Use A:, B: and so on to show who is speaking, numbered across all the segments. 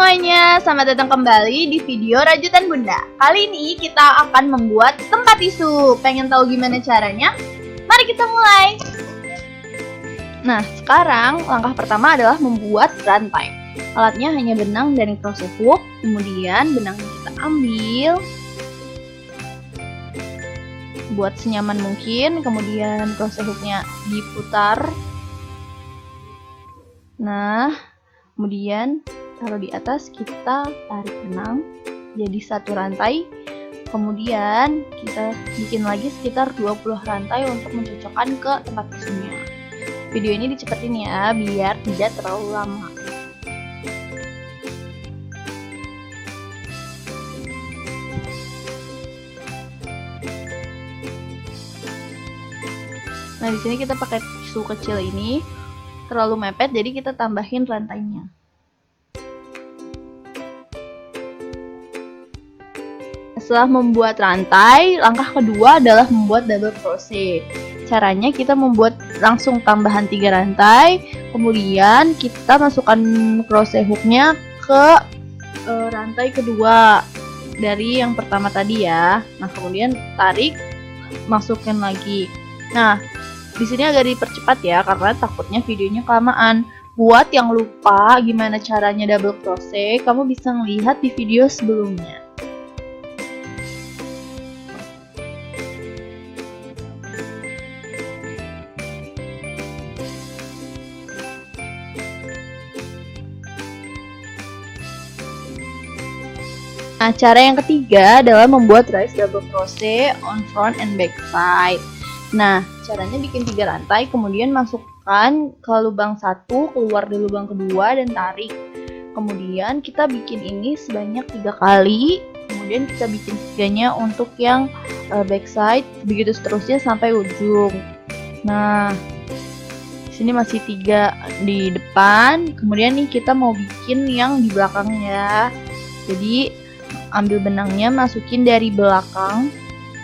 A: semuanya, selamat datang kembali di video Rajutan Bunda. Kali ini kita akan membuat tempat tisu. Pengen tahu gimana caranya? Mari kita mulai. Nah, sekarang langkah pertama adalah membuat rantai. Alatnya hanya benang dan crochet hook. Kemudian benangnya kita ambil, buat senyaman mungkin. Kemudian crochet hooknya diputar. Nah, kemudian taruh di atas, kita tarik benang jadi satu rantai. Kemudian kita bikin lagi sekitar 20 rantai untuk mencocokkan ke tempat tisunya. Video ini dicepetin ya, biar tidak terlalu lama. Nah, di sini kita pakai tisu kecil ini, terlalu mepet, jadi kita tambahin rantainya. Setelah membuat rantai, langkah kedua adalah membuat double crochet. Caranya kita membuat langsung tambahan 3 rantai, kemudian kita masukkan crochet hooknya ke rantai kedua dari yang pertama tadi ya. Nah, kemudian tarik, masukin lagi. Nah, di sini agak dipercepat ya, karena takutnya videonya kelamaan. Buat yang lupa gimana caranya double crochet, kamu bisa melihat di video sebelumnya. Nah, cara yang ketiga adalah membuat rise double crochet on front and back side. Nah, caranya bikin 3 rantai, kemudian masukkan ke lubang 1, keluar dari lubang kedua, dan tarik. Kemudian kita bikin ini sebanyak 3 kali, kemudian kita bikin tiganya untuk yang back side, begitu seterusnya sampai ujung. Nah, di sini masih 3 di depan, kemudian nih kita mau bikin yang di belakangnya. Jadi ambil benangnya, masukin dari belakang,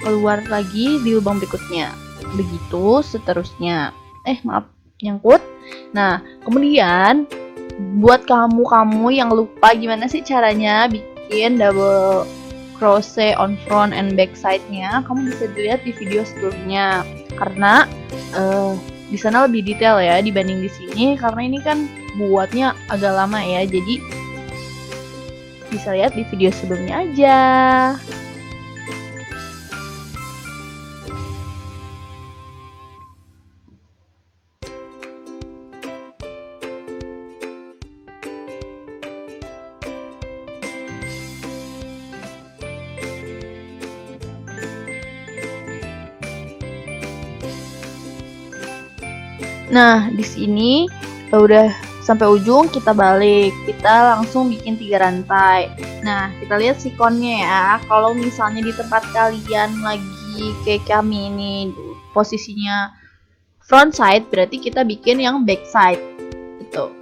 A: keluar lagi di lubang berikutnya, begitu seterusnya. Maaf, nyangkut. Nah, kemudian buat kamu yang lupa gimana sih caranya bikin double crochet on front and back side-nya, kamu bisa dilihat di video sebelumnya, karena di sana lebih detail ya dibanding di sini, karena ini kan buatnya agak lama ya, jadi bisa lihat di video sebelumnya aja. Nah, di sini udah sampai ujung, kita balik, kita langsung bikin 3 rantai. Nah, kita lihat sikonnya ya. Kalau misalnya di tempat kalian lagi kayak kami ini posisinya front side, berarti kita bikin yang back side gitu.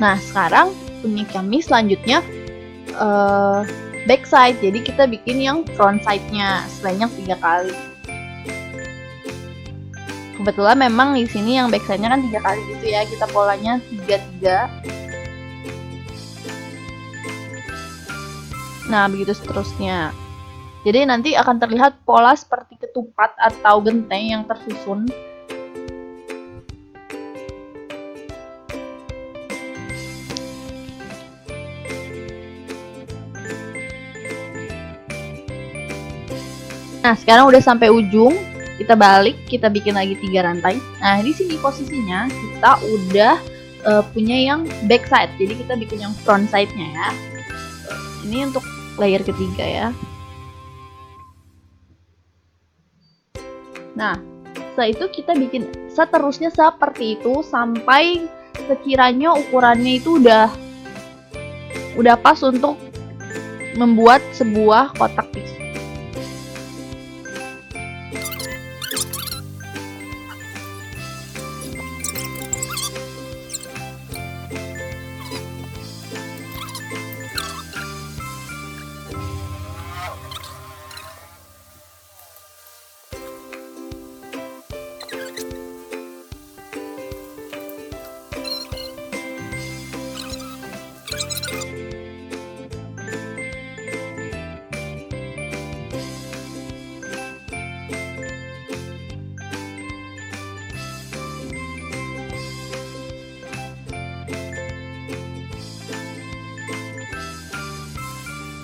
A: Nah, sekarang punya kami selanjutnya back side, jadi kita bikin yang front side-nya sebanyak 3 kali. Kebetulan memang di sini yang backside-nya kan 3 kali gitu ya, kita polanya 3-3. Nah, begitu seterusnya. Jadi nanti akan terlihat pola seperti ketupat atau genteng yang tersusun. Nah, sekarang udah sampai ujung. Kita balik, kita bikin lagi 3 rantai. Nah, di sini posisinya kita udah punya yang back side, jadi kita bikin yang front side-nya ya. Ini untuk layer ketiga ya. Nah, setelah itu kita bikin seterusnya seperti itu sampai sekiranya ukurannya itu udah pas untuk membuat sebuah kotak tisu.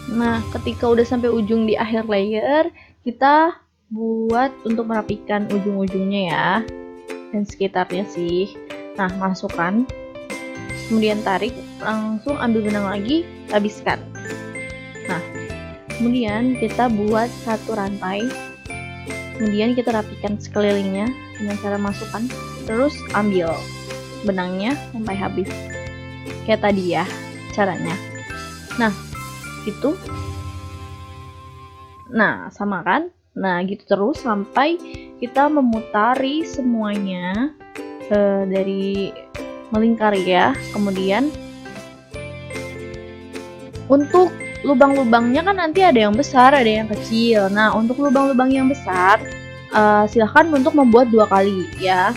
A: Nah, ketika udah sampai ujung di akhir layer, kita buat untuk merapikan ujung-ujungnya ya, dan sekitarnya sih. Nah, masukkan, kemudian tarik, langsung ambil benang lagi, habiskan. Nah, kemudian kita buat satu rantai, kemudian kita rapikan sekelilingnya dengan cara masukkan, terus ambil benangnya sampai habis. Kayak tadi ya caranya. Nah, gitu. Nah, sama kan? Nah, gitu terus sampai kita memutari semuanya dari melingkar ya. Kemudian untuk lubang-lubangnya kan nanti ada yang besar, ada yang kecil. Nah, untuk lubang-lubang yang besar silahkan untuk membuat 2 kali ya.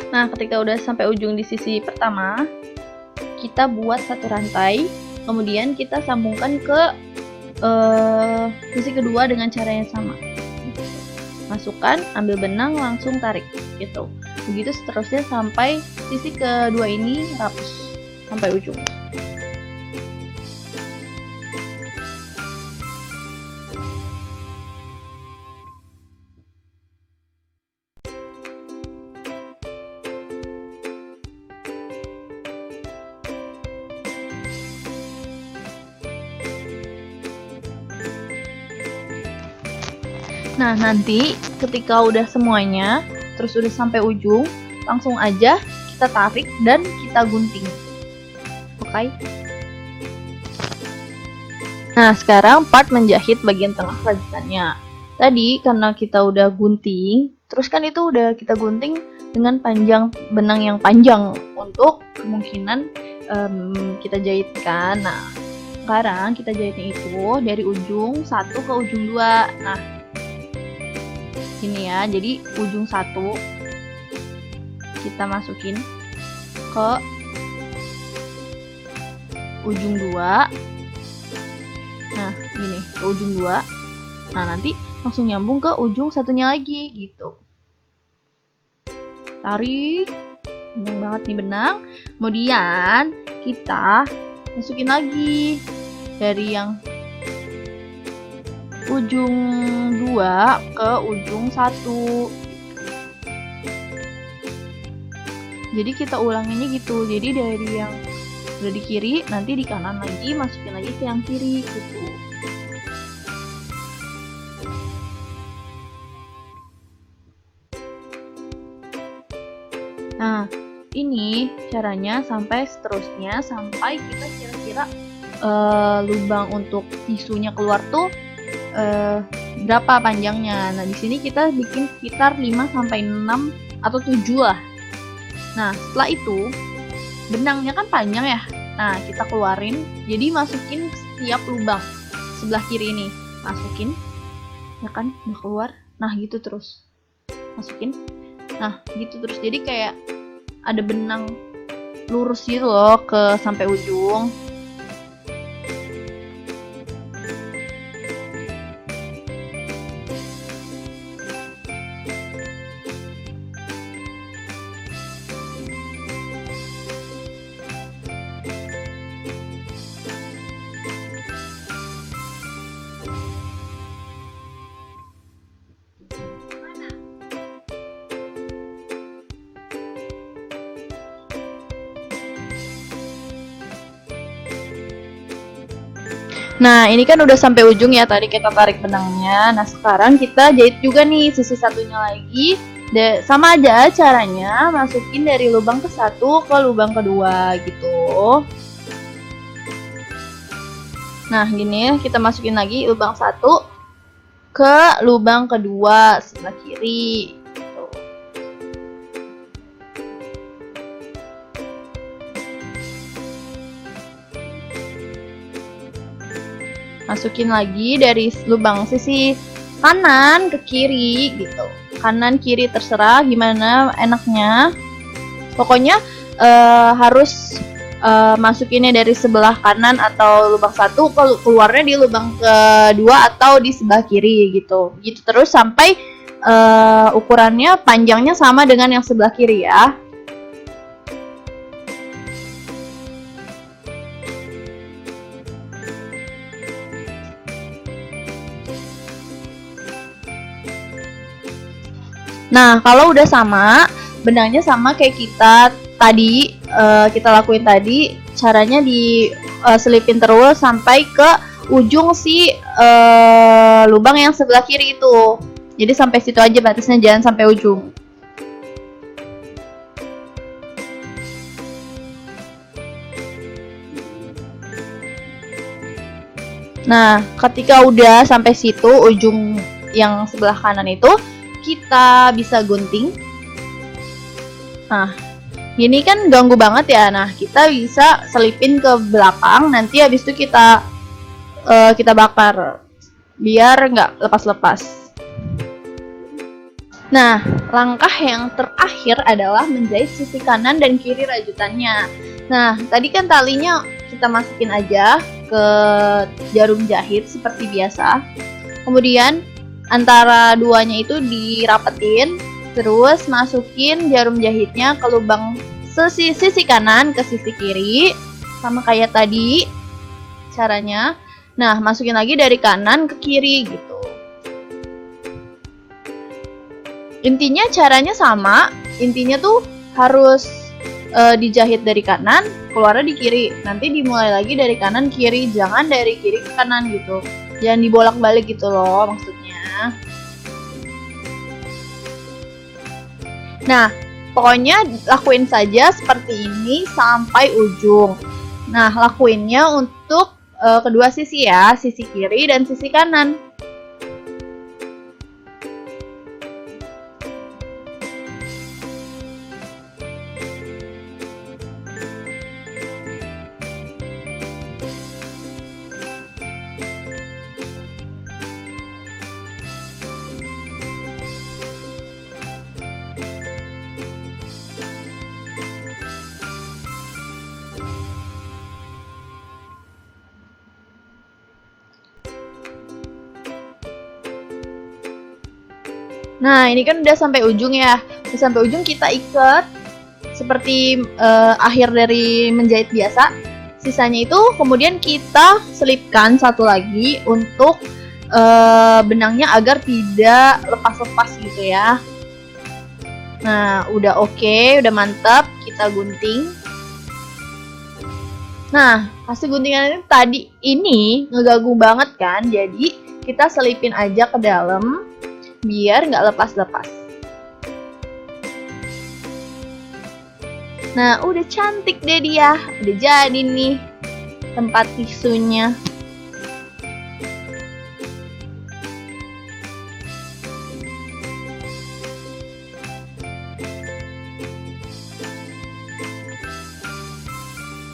A: Nah, ketika udah sampai ujung di sisi pertama, kita buat satu rantai, kemudian kita sambungkan ke sisi kedua dengan cara yang sama. Masukkan, ambil benang, langsung tarik gitu. Begitu seterusnya sampai sisi kedua ini rapi sampai ujung. Nah, nanti ketika udah semuanya, terus udah sampai ujung, langsung aja kita tarik dan kita gunting. Oke? Nah, sekarang part menjahit bagian tengah lanjutannya. Tadi karena kita udah gunting, terus kan itu udah kita gunting dengan panjang benang yang panjang untuk kemungkinan kita jahitkan. Nah, sekarang kita jahitnya itu dari ujung 1 ke ujung 2. Nah, ini ya, jadi ujung 1 kita masukin ke ujung 2. Nah, gini, ke ujung 2. Nah, nanti langsung nyambung ke ujung satunya lagi gitu. Tarik, kencang banget nih benang. Kemudian kita masukin lagi dari yang ujung 2 ke ujung 1. Jadi kita ulanginnya gitu. Jadi dari yang udah di kiri, nanti di kanan lagi, masukin lagi ke yang kiri gitu. Nah, ini caranya sampai seterusnya, sampai kita kira-kira lubang untuk tisunya keluar tuh berapa panjangnya. Nah, di sini kita bikin sekitar 5 sampai 6 atau 7 lah. Nah, setelah itu benangnya kan panjang ya. Nah, kita keluarin, jadi masukin setiap lubang sebelah kiri ini. Masukin. Ya kan, udah keluar. Nah, gitu terus. Masukin. Nah, gitu terus. Jadi kayak ada benang lurus gitu loh ke sampai ujung. Nah, ini kan udah sampai ujung ya, tadi kita tarik benangnya. Nah, sekarang kita jahit juga nih sisi satunya lagi. Sama aja caranya, masukin dari lubang ke 1 ke lubang kedua gitu. Nah, gini kita masukin lagi lubang 1 ke lubang kedua sebelah kiri. Masukin lagi dari lubang sisi kanan ke kiri gitu. Kanan kiri terserah gimana enaknya. Pokoknya harus masukinnya dari sebelah kanan atau lubang satu, keluarnya di lubang kedua atau di sebelah kiri gitu. Gitu terus sampai ukurannya panjangnya sama dengan yang sebelah kiri ya. Nah, kalau udah sama, benangnya sama kayak kita tadi, kita lakuin tadi, caranya diselipin terus sampai ke ujung si lubang yang sebelah kiri itu. Jadi sampai situ aja batasnya, jangan sampai ujung. Nah, ketika udah sampai situ ujung yang sebelah kanan itu, kita bisa gunting. Nah, ini kan ganggu banget ya. Nah, kita bisa selipin ke belakang, nanti habis itu kita bakar biar nggak lepas-lepas. Nah, langkah yang terakhir adalah menjahit sisi kanan dan kiri rajutannya. Nah, tadi kan talinya kita masukin aja ke jarum jahit seperti biasa. Kemudian antara duanya itu dirapetin, terus masukin jarum jahitnya ke lubang sisi kanan ke sisi kiri, sama kayak tadi caranya. Nah, masukin lagi dari kanan ke kiri gitu. Intinya caranya sama, intinya tuh harus dijahit dari kanan, keluarnya di kiri. Nanti dimulai lagi dari kanan kiri, jangan dari kiri ke kanan gitu. Jangan dibolak-balik gitu loh maksudnya. Nah, pokoknya lakuin saja seperti ini sampai ujung. Nah, lakuinnya untuk kedua sisi ya, sisi kiri dan sisi kanan. Nah, ini kan udah sampai ujung ya. Udah sampai ujung, kita ikat seperti akhir dari menjahit biasa. Sisanya itu kemudian kita selipkan satu lagi untuk benangnya agar tidak lepas-lepas gitu ya. Nah, udah oke, udah mantap. Kita gunting. Nah, hasil guntingan tadi ini ngeganggu banget kan. Jadi kita selipin aja ke dalam biar nggak lepas-lepas. Nah, udah cantik deh dia. Udah jadi nih tempat tisunya.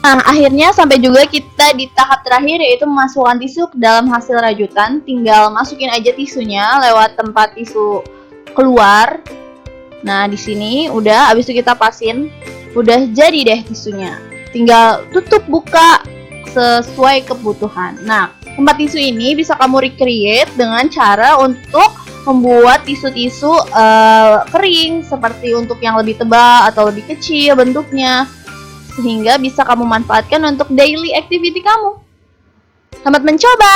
A: Nah, akhirnya sampai juga kita di tahap terakhir, yaitu memasukkan tisu ke dalam hasil rajutan. Tinggal masukin aja tisunya lewat tempat tisu keluar. Nah, di sini udah, abis itu kita pasin. Udah jadi deh tisunya. Tinggal tutup buka sesuai kebutuhan. Nah, tempat tisu ini bisa kamu recreate dengan cara untuk membuat tisu-tisu kering, seperti untuk yang lebih tebal atau lebih kecil bentuknya, sehingga bisa kamu manfaatkan untuk daily activity kamu. Selamat mencoba!